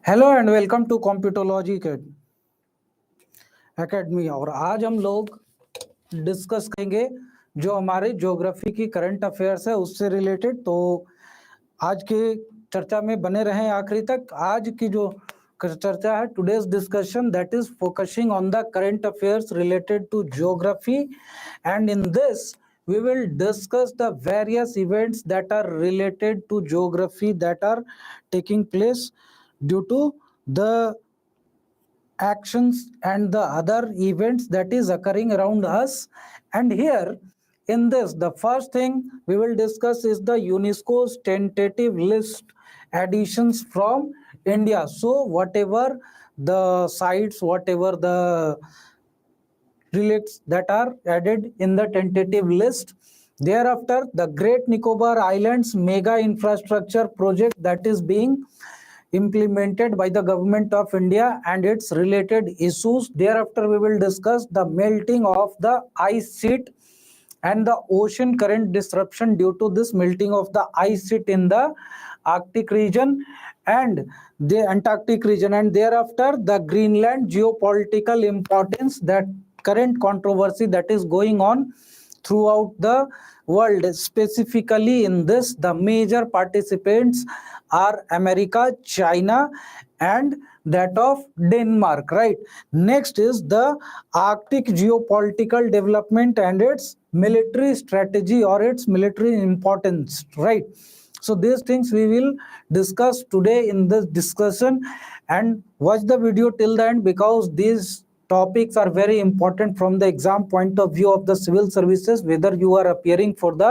Hello and welcome to Computology academy. और आज हम लोग डिस्कस करेंगे जो हमारे ज्योग्राफी की करंट अफेयर्स है उससे रिलेटेड। तो आज के चर्चा में बने रहें आखिरी तक। आज की जो चर्चा है, today's discussion, that is focusing on the current affairs related to geography, and in this we will discuss the various events that are related to geography that are taking place due to the actions and the other events that is occurring around us. And here in this, the first thing we will discuss is the UNESCO's tentative list additions from India. So whatever the sites, whatever the relates that are added in the tentative list. Thereafter, the Great Nicobar Islands mega infrastructure project that is being implemented by the government of India and its related issues. Thereafter, we will discuss the melting of the ice sheet and the ocean current disruption due to this melting of the ice sheet in the Arctic region and the Antarctic region. And thereafter, the Greenland geopolitical importance, that current controversy that is going on throughout the world. Specifically in this, the major participants are America, China, and that of Denmark, right? Next is the Arctic geopolitical development and its military strategy or its military importance, right? So these things we will discuss today in this discussion, and watch the video till the end because these topics are very important from the exam point of view of the civil services, whether you are appearing for the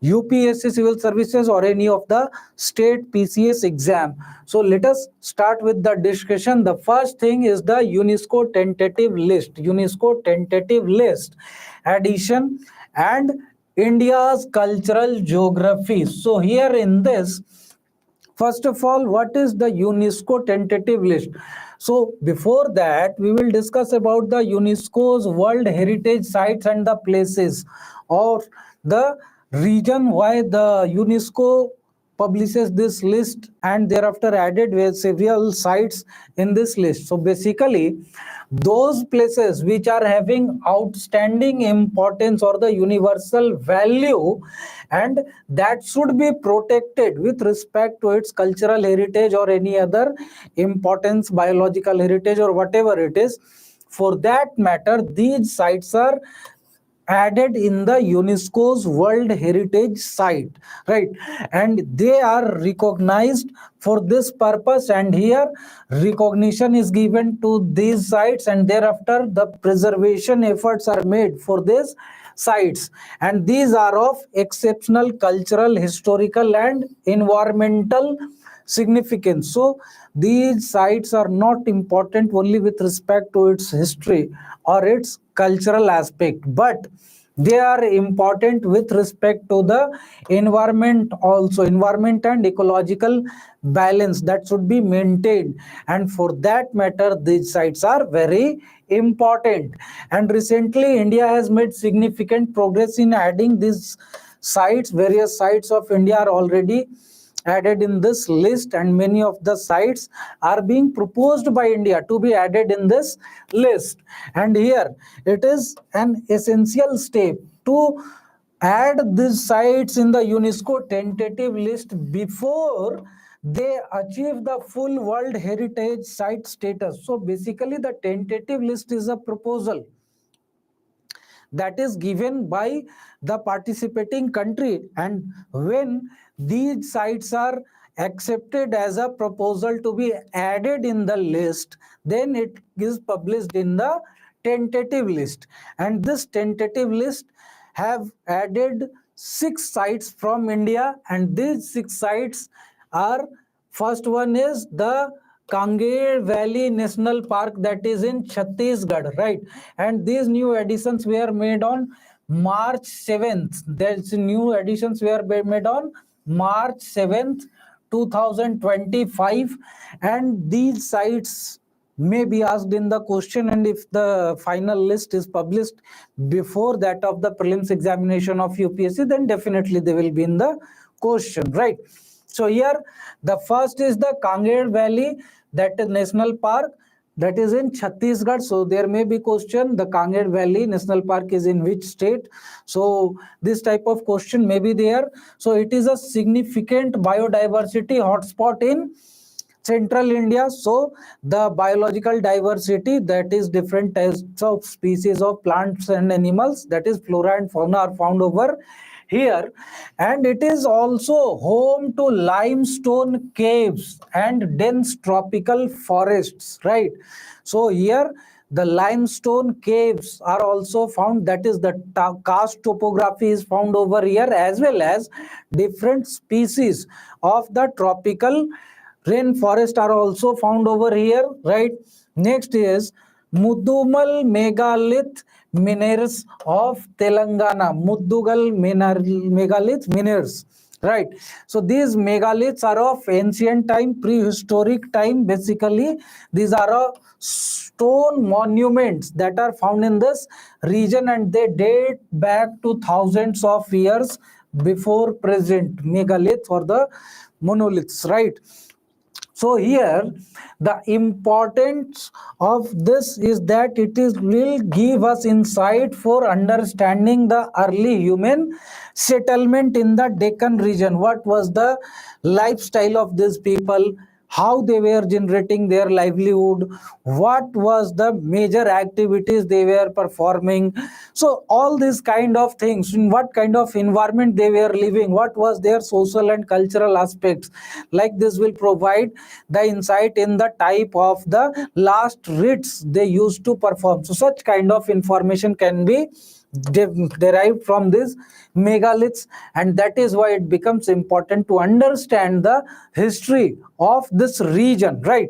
UPSC civil services or any of the state PCS exam. So let us start with the discussion. The first thing is the UNESCO tentative list. UNESCO tentative list addition and India's cultural geography. So here in this, first of all, what is the UNESCO tentative list? So before that, we will discuss about the UNESCO's World Heritage Sites and the places, or the reason why the UNESCO publishes this list and thereafter added with several sites in this list. So basically, those places which are having outstanding importance or the universal value and that should be protected with respect to its cultural heritage or any other importance, biological heritage or whatever it is. For that matter, these sites are added in the UNESCO's World Heritage Site, right? And they are recognized for this purpose, and here recognition is given to these sites, and thereafter the preservation efforts are made for these sites, and these are of exceptional cultural, historical, and environmental significance. So these sites are not important only with respect to its history or its cultural aspect, but they are important with respect to the environment also, environment and ecological balance that should be maintained, and for that matter these sites are very important. And recently India has made significant progress in adding these sites. Various sites of India are already added in this list, and many of the sites are being proposed by India to be added in this list. And here it is an essential step to add these sites in the UNESCO tentative list before they achieve the full World Heritage Site status. So basically the tentative list is a proposal that is given by the participating country, and when these sites are accepted as a proposal to be added in the list, then it is published in the tentative list. And this tentative list have added 6 sites from India, and these 6 sites are, first one is the Kange Valley National Park that is in Chhattisgarh, right? And these new additions were made on March 7th. There's new additions were made on March 7th, 2025. And these sites may be asked in the question, and if the final list is published before that of the prelims examination of UPSC, then definitely they will be in the question, right? So here the first is the Kangen Valley, that is national park, that is in Chhattisgarh. So there may be question, the Kangen Valley National Park is in which state? So this type of question may be there. So it is a significant biodiversity hotspot in central India. So the biological diversity, that is different types of species of plants and animals, that is flora and fauna, are found over here. And it is also home to limestone caves and dense tropical forests, right? So here the limestone caves are also found, that is the karst topography is found over here, as well as different species of the tropical rainforest are also found over here, right? Next is Mudumal megalith minerals of Telangana. Mudugal megalith minerals, right? So these megaliths are of ancient time, prehistoric time. Basically these are stone monuments that are found in this region, and they date back to thousands of years before present. Megalith or the monoliths, right? So here the importance of this is that it is will give us insight for understanding the early human settlement in the Deccan region. What was the lifestyle of these people, how they were generating their livelihood, what was the major activities they were performing. So all these kind of things, in what kind of environment they were living, what was their social and cultural aspects, like this will provide the insight in the type of the last rites they used to perform. So such kind of information can be derived from these megaliths, and that is why it becomes important to understand the history of this region, right?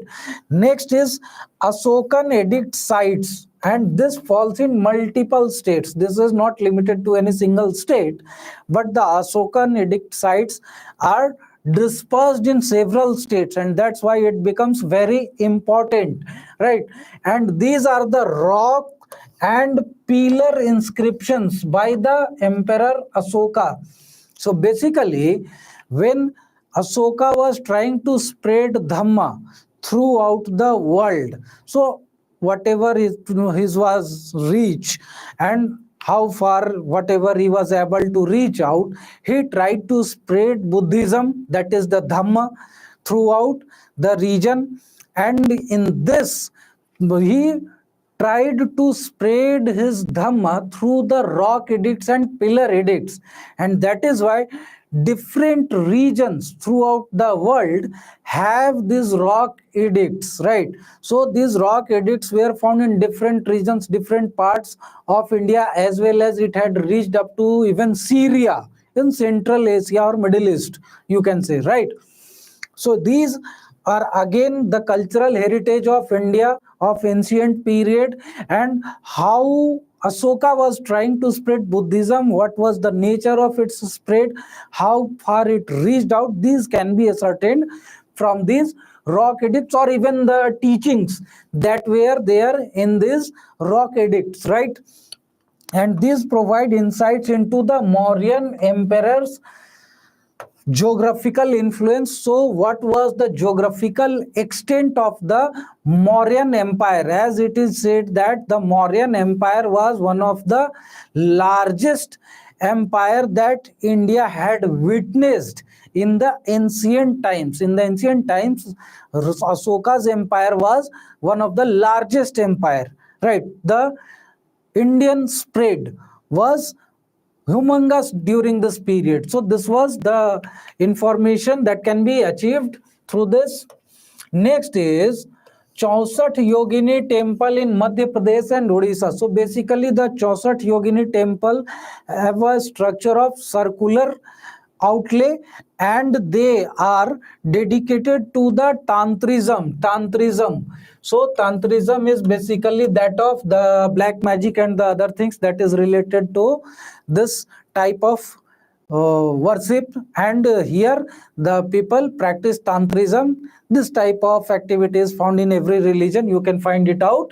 Next is Asokan edict sites, and this falls in multiple states. This is not limited to any single state, but the Asokan edict sites are dispersed in several states, and that's why it becomes very important, right? And these are the rock and pillar inscriptions by the Emperor Asoka. So basically, when Asoka was trying to spread Dhamma throughout the world, so whatever his was reach, and how far whatever he was able to reach out, he tried to spread Buddhism, that is the Dhamma, throughout the region. And in this, he tried to spread his Dhamma through the rock edicts and pillar edicts. And that is why different regions throughout the world have these rock edicts, right? So these rock edicts were found in different regions, different parts of India, as well as it had reached up to even Syria in Central Asia or Middle East, you can say, right? So these are again the cultural heritage of India of ancient period, and how Asoka was trying to spread Buddhism, what was the nature of its spread, how far it reached out. These can be ascertained from these rock edicts, or even the teachings that were there in these rock edicts, right? And these provide insights into the Mauryan emperors geographical influence. So what was the geographical extent of the Mauryan Empire? As it is said that the Mauryan Empire was one of the largest empire that India had witnessed in the ancient times. In the ancient times, Asoka's empire was one of the largest empire, right? The Indian spread was humongous during this period. So this was the information that can be achieved through this. Next is Chausat Yogini temple in Madhya Pradesh and Odisha. So basically the Chausat Yogini temple have a structure of circular outlay, and they are dedicated to the Tantrism. So Tantrism is basically that of the black magic and the other things that is related to this type of worship. And here the people practice Tantrism. This type of activity is found in every religion, you can find it out.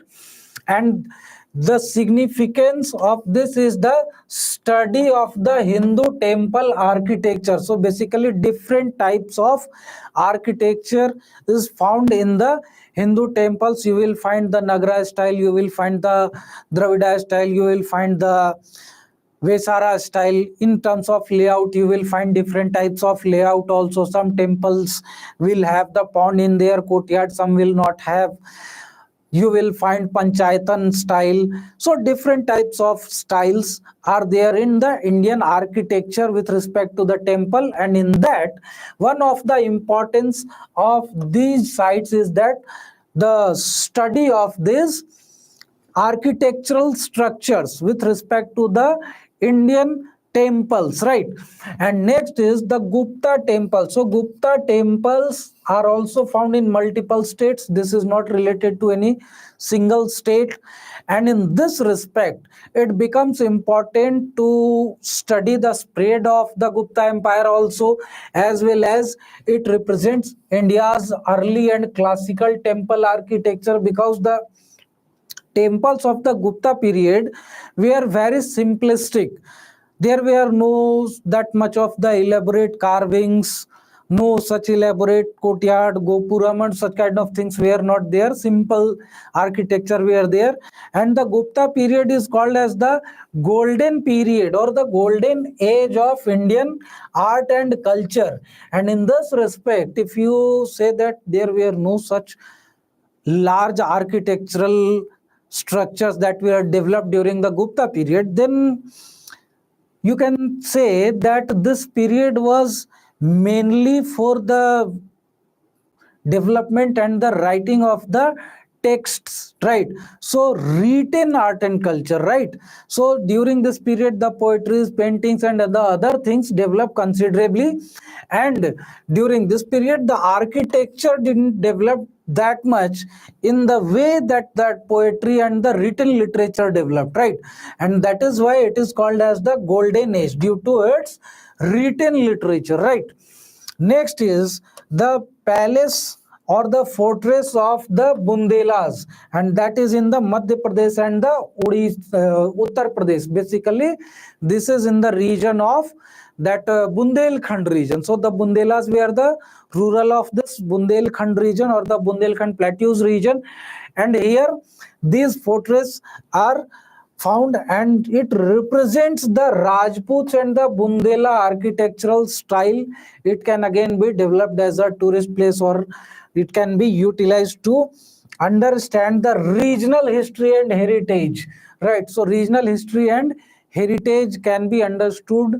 And The significance of this is the study of the Hindu temple architecture. So basically different types of architecture is found in the Hindu temples. You will find the Nagara style, you will find the Dravida style, you will find the Vesara style. In terms of layout, you will find different types of layout also. Some temples will have the pond in their courtyard, some will not have. You will find panchayatan style. So different types of styles are there in the Indian architecture with respect to the temple, and in that, one of the importance of these sites is that the study of these architectural structures with respect to the Indian temples, right? And next is the Gupta temple. So Gupta temples are also found in multiple states. This is not related to any single state, and in this respect it becomes important to study the spread of the Gupta empire also, as well as it represents India's early and classical temple architecture, because the temples of the Gupta period were very simplistic. There were no that much of the elaborate carvings, no such elaborate courtyard, gopuram, and such kind of things were not there. Simple architecture were there, and the Gupta period is called as the golden period or the golden age of Indian art and culture. And in this respect, if you say that there were no such large architectural structures that were developed during the Gupta period, then you can say that this period was mainly for the development and the writing of the texts, right? So written art and culture, right? So during this period the poetries, paintings, and the other things developed considerably, and during this period the architecture didn't develop that much in the way that that poetry and the written literature developed, right? And that is why it is called as the golden age, due to its written literature, right? Next is the palace or the fortress of the Bundelas, and that is in the Madhya Pradesh and the Uttar Pradesh. Basically, this is in the region of that Bundelkhand region. So the Bundelas were the rural of this Bundelkhand region or the Bundelkhand Plateaus region, and here these fortresses are found, and it represents the Rajputs and the Bundela architectural style. It can again be developed as a tourist place, or it can be utilized to understand the regional history and heritage, right? So regional history and heritage can be understood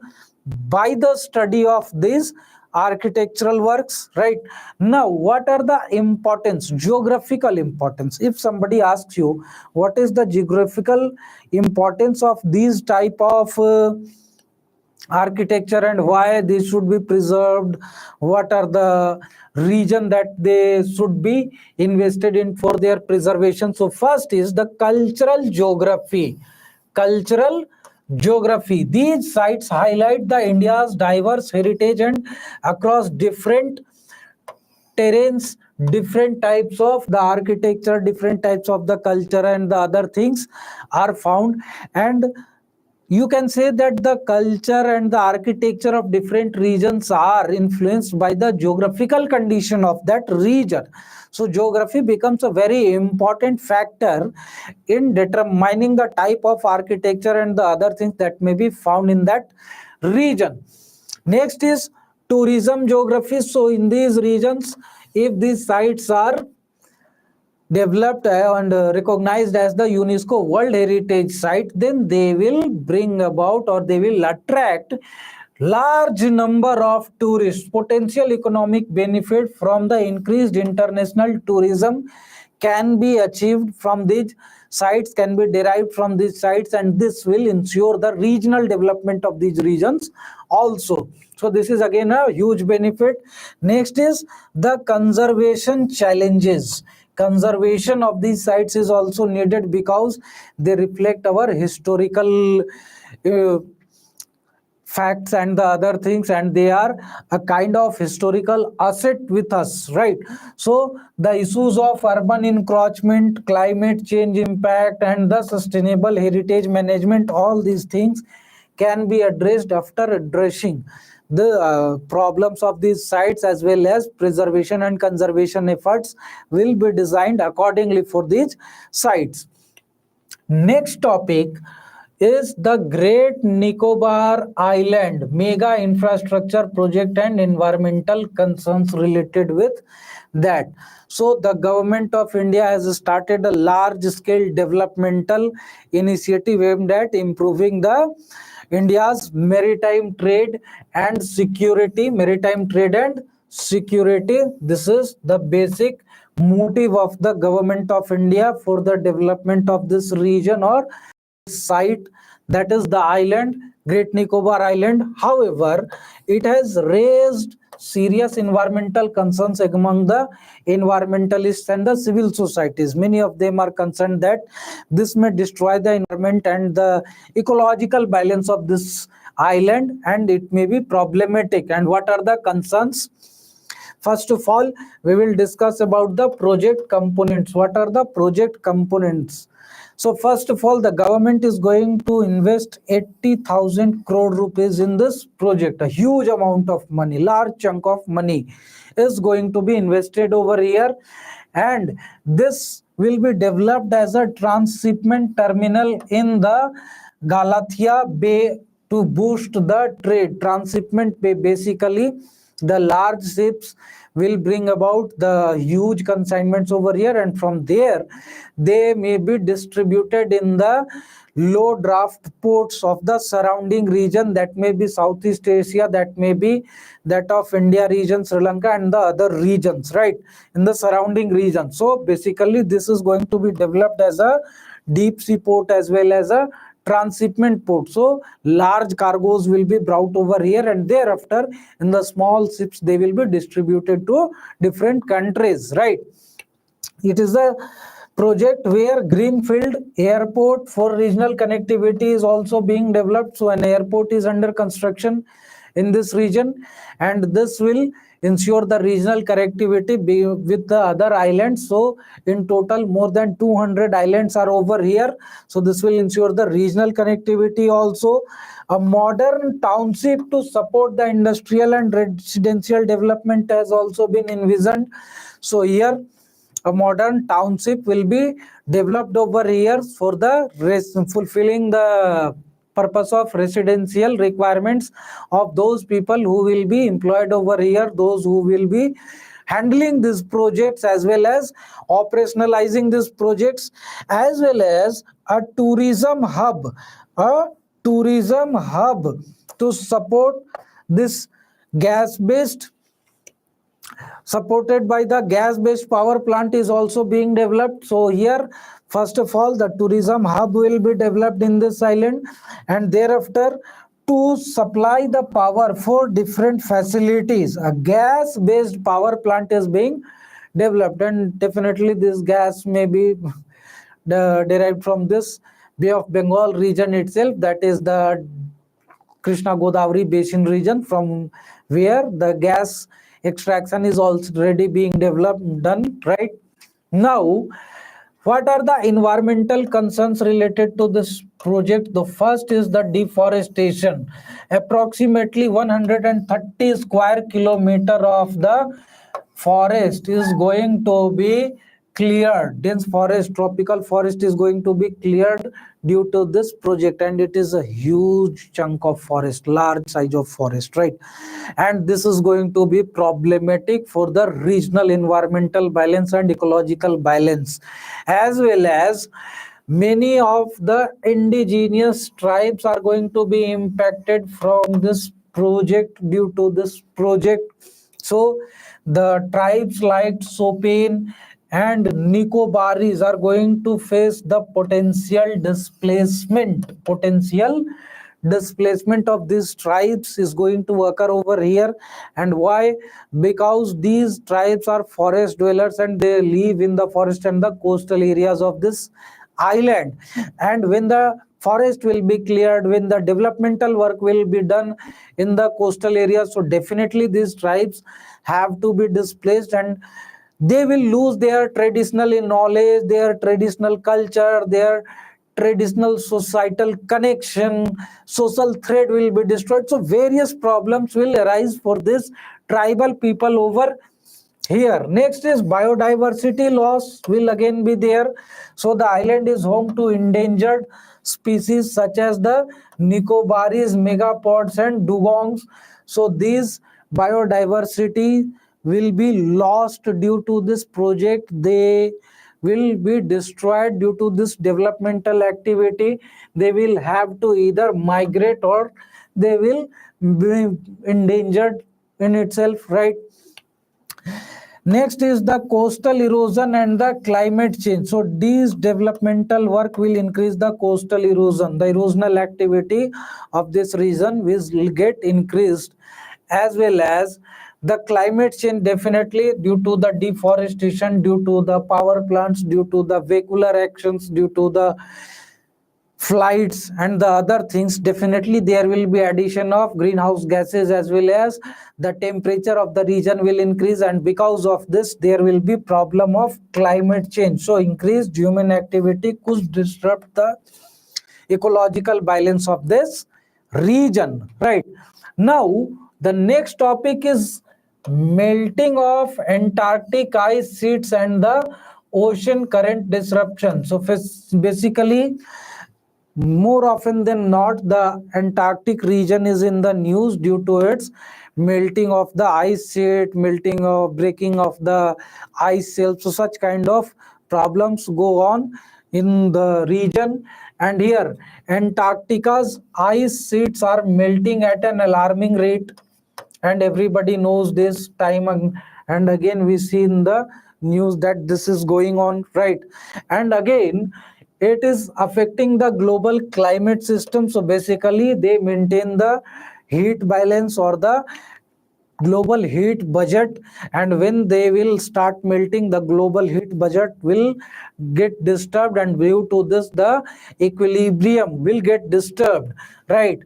by the study of these architectural works, right? Now what are the importance, geographical importance? If somebody asks you what is the geographical importance of these type of architecture and why they should be preserved, what are the region that they should be invested in for their preservation? So first is the cultural geography. Cultural geography, these sites highlight the India's diverse heritage, and across different terrains, different types of the architecture, different types of the culture, and the other things are found. And you can say that the culture and the architecture of different regions are influenced by the geographical condition of that region. So geography becomes a very important factor in determining the type of architecture and the other things that may be found in that region. Next is tourism geography. So in these regions, if these sites are developed and recognized as the UNESCO World Heritage Site, then they will bring about, or they will attract, large number of tourists. Potential economic benefit from the increased international tourism can be achieved from these sites, can be derived from these sites, and this will ensure the regional development of these regions also. So this is again a huge benefit. Next is the conservation challenges. Conservation of these sites is also needed because they reflect our historical facts and the other things, and they are a kind of historical asset with us, right? So the issues of urban encroachment, climate change impact, and the sustainable heritage management, all these things can be addressed after addressing the problems of these sites, as well as preservation and conservation efforts will be designed accordingly for these sites. Next topic is the Great Nicobar Island mega infrastructure project and environmental concerns related with that. So the government of India has started a large scale developmental initiative aimed at improving the India's maritime trade and security. Maritime trade and security, this is the basic motive of the government of India for the development of this region or site, that is the island, Great Nicobar Island. However, it has raised serious environmental concerns among the environmentalists and the civil societies. Many of them are concerned that this may destroy the environment and the ecological balance of this island, and it may be problematic. And what are the concerns? First of all, we will discuss about the project components. What are the project components? So first of all, the government is going to invest 80,000 crore rupees in this project. A huge amount of money, large chunk of money is going to be invested over here. And this will be developed as a transshipment terminal in the Galathea Bay to boost the trade. Transshipment Bay, basically the large ships will bring about the huge consignments over here, and from there they may be distributed in the low draft ports of the surrounding region. That may be Southeast Asia, that may be that of India region, Sri Lanka, and the other regions, right, in the surrounding region. So basically this is going to be developed as a deep sea port as well as a transshipment port. So large cargoes will be brought over here, and thereafter in the small ships they will be distributed to different countries, right? It is a project where greenfield airport for regional connectivity is also being developed. So an airport is under construction in this region, and this will ensure the regional connectivity with the other islands. So in total more than 200 islands are over here, so this will ensure the regional connectivity. Also a modern township to support the industrial and residential development has also been envisioned. So here a modern township will be developed over here for the fulfilling the purpose of residential requirements of those people who will be employed over here, those who will be handling these projects as well as operationalizing these projects, as well as a tourism hub, a tourism hub to support this gas based, supported by the gas-based power plant is also being developed. So here first of all the tourism hub will be developed in this island, and thereafter to supply the power for different facilities a gas-based power plant is being developed, and definitely this gas may be derived from this Bay of Bengal region itself, that is the Krishna Godavari basin region, from where the gas extraction is already being developed, done, right? Now, what are the environmental concerns related to this project? The first is the deforestation. Approximately 130 square kilometer of the forest is going to be cleared. Dense forest, tropical forest is going to be cleared due to this project, and it is a huge chunk of forest, large size of forest, right? And this is going to be problematic for the regional environmental balance and ecological balance, as well as many of the indigenous tribes are going to be impacted from this project due to this project. So the tribes like Sopin and Nicobaris are going to face the potential displacement of these tribes is going to occur over here. And why? Because these tribes are forest dwellers and they live in the forest and the coastal areas of this island, and when the forest will be cleared, when the developmental work will be done in the coastal areas. So definitely these tribes have to be displaced, and they will lose their traditional knowledge, their traditional culture, their traditional societal connection, social thread will be destroyed. So various problems will arise for this tribal people over here. Next is biodiversity loss will again be there. So the island is home to endangered species such as the Nicobaris, megapods and dugongs. So these biodiversity will be lost due to this project. They will be destroyed due to this developmental activity. They will have to either migrate or they will be endangered in itself, right? Next is the coastal erosion and the climate change. So these developmental work will increase the coastal erosion. The erosional activity of this region will get increased, as well as the climate change, definitely due to the deforestation, due to the power plants, due to the vehicular actions, due to the flights and the other things. Definitely there will be addition of greenhouse gases, as well as the temperature of the region will increase, and because of this there will be problem of climate change. So increased human activity could disrupt the ecological balance of this region, right? Now the next topic is melting of Antarctic ice sheets and the ocean current disruption. So basically, more often than not, the Antarctic region is in the news due to its melting of the ice sheet, melting or breaking of the ice shelf. So such kind of problems go on in the region. And here, Antarctica's ice sheets are melting at an alarming rate, and everybody knows this. Time and again we see in the news that this is going on, right? And again, it is affecting the global climate system. So basically they maintain the heat balance or the global heat budget, and when they will start melting, the global heat budget will get disturbed, and due to this the equilibrium will get disturbed, right?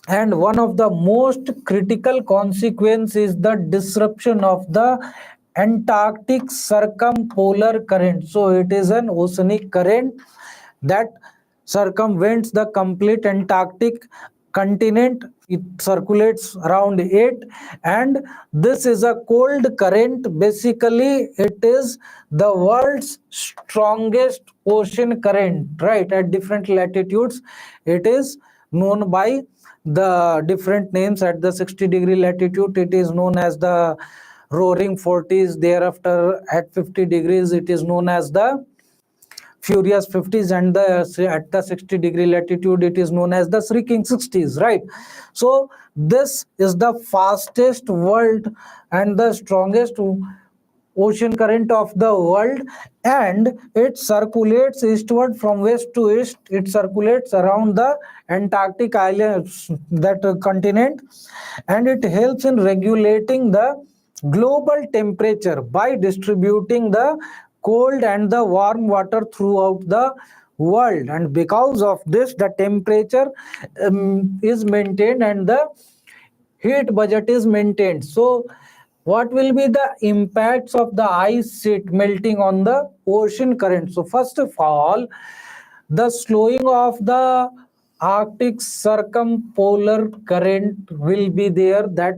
And one of the most critical consequence is the disruption of the Antarctic circumpolar current. So it is an oceanic current that circumvents the complete Antarctic continent. It circulates around it, and this is a cold current. Basically it is the world's strongest ocean current, right? At different latitudes it is known by the different names. At the 60-degree latitude it is known as the roaring 40s. Thereafter at 50 degrees it is known as the furious 50s, and at the 60-degree latitude it is known as the shrieking 60s, right? So this is the fastest world and the strongest ocean current of the world, and it circulates eastward from west to east. It circulates around the Antarctic islands, that continent, and it helps in regulating the global temperature by distributing the cold and the warm water throughout the world. And because of this the temperature is maintained and the heat budget is maintained. So what will be the impacts of the ice sheet melting on the ocean current? So first of all, the slowing of the Arctic circumpolar current will be there, that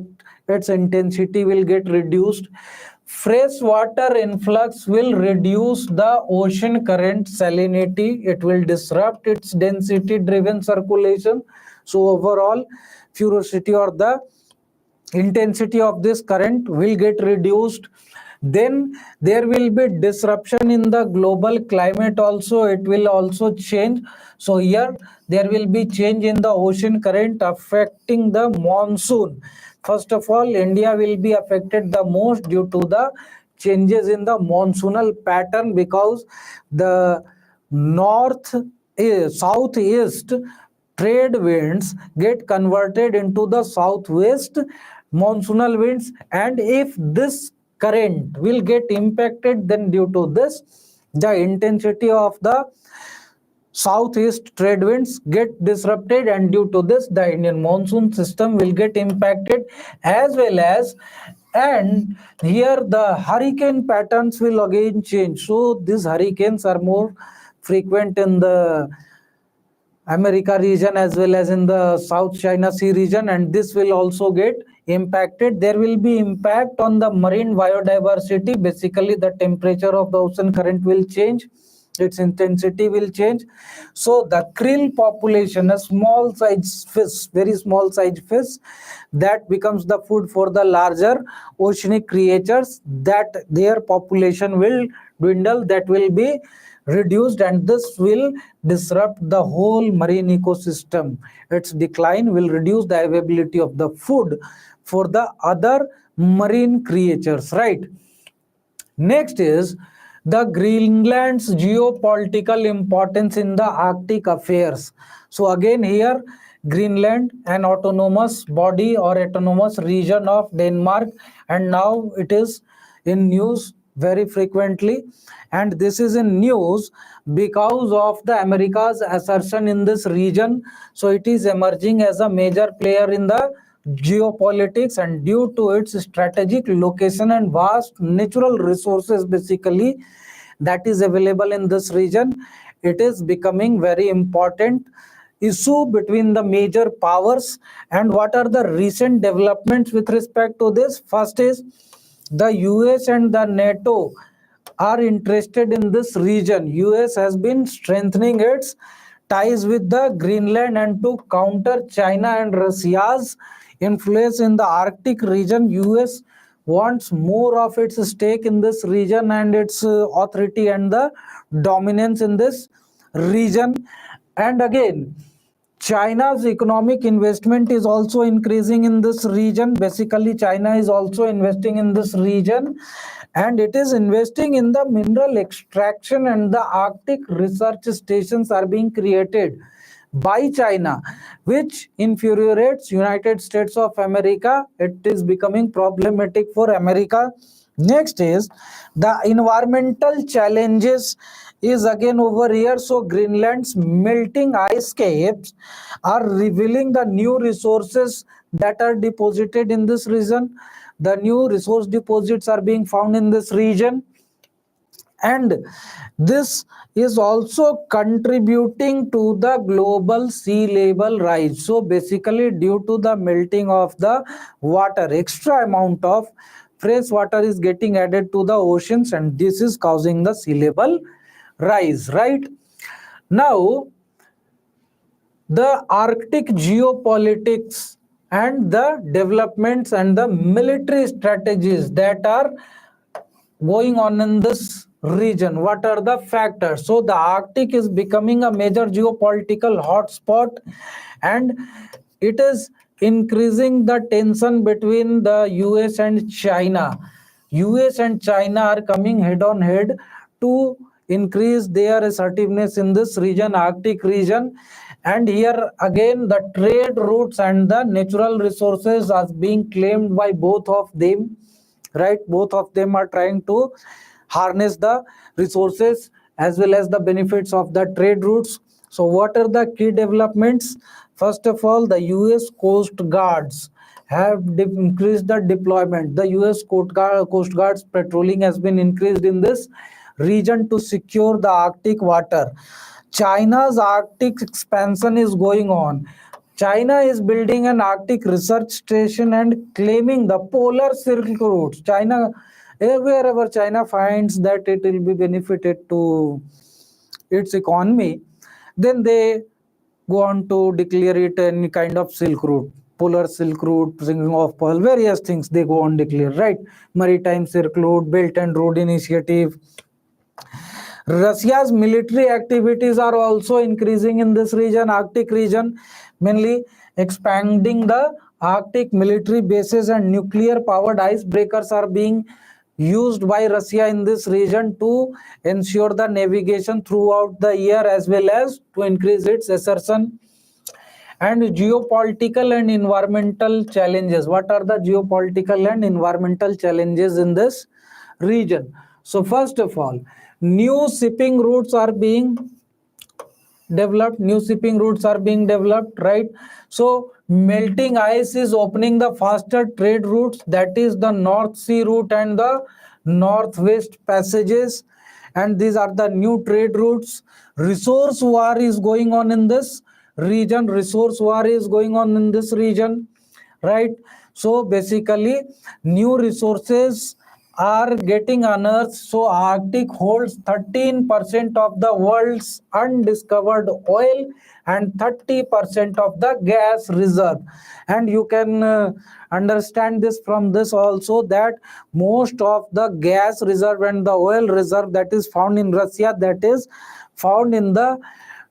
its intensity will get reduced. Fresh water influx will reduce the ocean current salinity. It will disrupt its density driven circulation. So overall ferocity or the intensity of this current will get reduced. Then there will be disruption in the global climate also. It will also change. So here there will be change in the ocean current affecting the monsoon. First of all, India will be affected the most due to the changes in the monsoonal pattern, because the southeast trade winds get converted into the southwest monsoonal winds, and if this current will get impacted, then due to this the intensity of the southeast trade winds get disrupted, and due to this the Indian monsoon system will get impacted, as well as, and here the hurricane patterns will again change. So these hurricanes are more frequent in the America region as well as in the South China Sea region, and this will also get impacted. There will be impact on the marine biodiversity. Basically, the temperature of the ocean current will change, its intensity will change. So the krill population, a small size fish, very small size fish, that becomes the food for the larger oceanic creatures, that their population will dwindle, that will be reduced, and this will disrupt the whole marine ecosystem. Its decline will reduce the availability of the food for the other marine creatures, right? Next is the Greenland's geopolitical importance in the Arctic affairs. So again here, Greenland, an autonomous body or autonomous region of Denmark, and now it is in news very frequently, and this is in news because of the America's assertion in this region. So it is emerging as a major player in the geopolitics, and due to its strategic location and vast natural resources basically that is available in this region, it is becoming very important issue between the major powers. And what are the recent developments with respect to this? First is the US and the NATO are interested in this region. US has been strengthening its ties with the Greenland, and to counter China and Russia's influence in the Arctic region, US wants more of its stake in this region and its authority and the dominance in this region. And again, China's economic investment is also increasing in this region. Basically, China is also investing in this region, and it is investing in the mineral extraction, and the Arctic research stations are being created by China, which infuriates United States of America. It is becoming problematic for America. Next is the environmental challenges is again over here. So Greenland's melting ice caps are revealing the new resources that are deposited in this region. The new resource deposits are being found in this region, and this is also contributing to the global sea level rise. So basically, due to the melting of the water, extra amount of fresh water is getting added to the oceans, and this is causing the sea level rise, right? Now, the Arctic geopolitics and the developments and the military strategies that are going on in this region. What are the factors? So the Arctic is becoming a major geopolitical hotspot, and it is increasing the tension between the US and China. US and China are coming head on head to increase their assertiveness in this region, Arctic region. And here again, the trade routes and the natural resources are being claimed by both of them, right? Both of them are trying to harness the resources as well as the benefits of the trade routes. So what are the key developments? First of all, the US Coast Guards have increased the deployment. The US Coast Guards patrolling has been increased in this region to secure the Arctic water. China's Arctic expansion is going on. China is building an Arctic research station and claiming the polar Silk routes. China, wherever China finds that it will be benefited to its economy, then they go on to declare it any kind of Silk route, polar Silk route, singing of pearl, various things they go on declare, right? Maritime Silk route, Belt and Road Initiative. Russia's military activities are also increasing in this region, Arctic region, mainly expanding the Arctic military bases, and nuclear powered icebreakers are being used by Russia in this region to ensure the navigation throughout the year as well as to increase its assertion. And geopolitical and environmental challenges. What are the geopolitical and environmental challenges in this region? So first of all, new shipping routes are being developed, new shipping routes are being developed, right? So melting ice is opening the faster trade routes, that is the North Sea route and the Northwest passages, and these are the new trade routes. Resource war is going on in this region, resource war is going on in this region, right? So basically new resources are getting unearthed. So Arctic holds 13% of the world's undiscovered oil and 30% of the gas reserve. And you can understand this from this also, that most of the gas reserve and the oil reserve that is found in Russia, that is found in the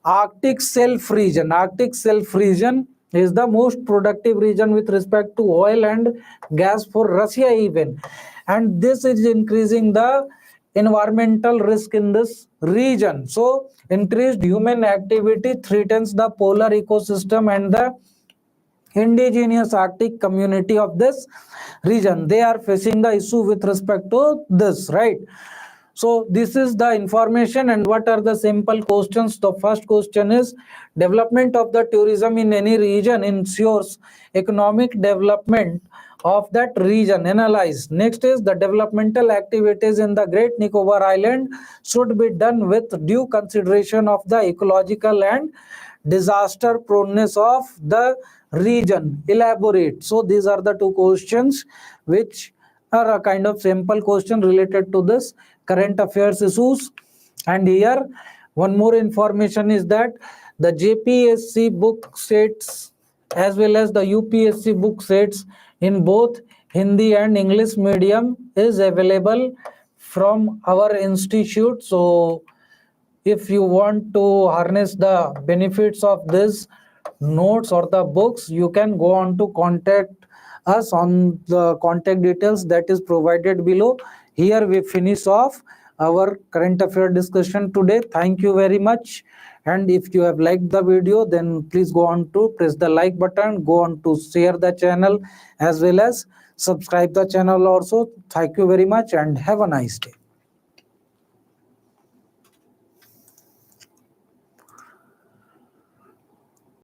Arctic Shelf region. Arctic Shelf region is the most productive region with respect to oil and gas for Russia even. And this is increasing the environmental risk in this region. So increased human activity threatens the polar ecosystem and the indigenous Arctic community of this region. They are facing the issue with respect to this, right? So this is the information. And what are the simple questions? The first question is, development of the tourism in any region ensures economic development of that region. Analyze. Next is, the developmental activities in the Great Nicobar Island should be done with due consideration of the ecological and disaster proneness of the region. Elaborate. So these are the two questions which are a kind of simple question related to this current affairs issues. And here one more information is that the JPSC book sets as well as the UPSC book sets in both Hindi and English medium is available from our institute. So if you want to harness the benefits of this notes or the books, you can go on to contact us on the contact details that is provided below. Here we finish off our current affair discussion today. Thank you very much. And if you have liked the video, then please go on to press the like button, go on to share the channel as well as subscribe the channel also. Thank you very much and have a nice day.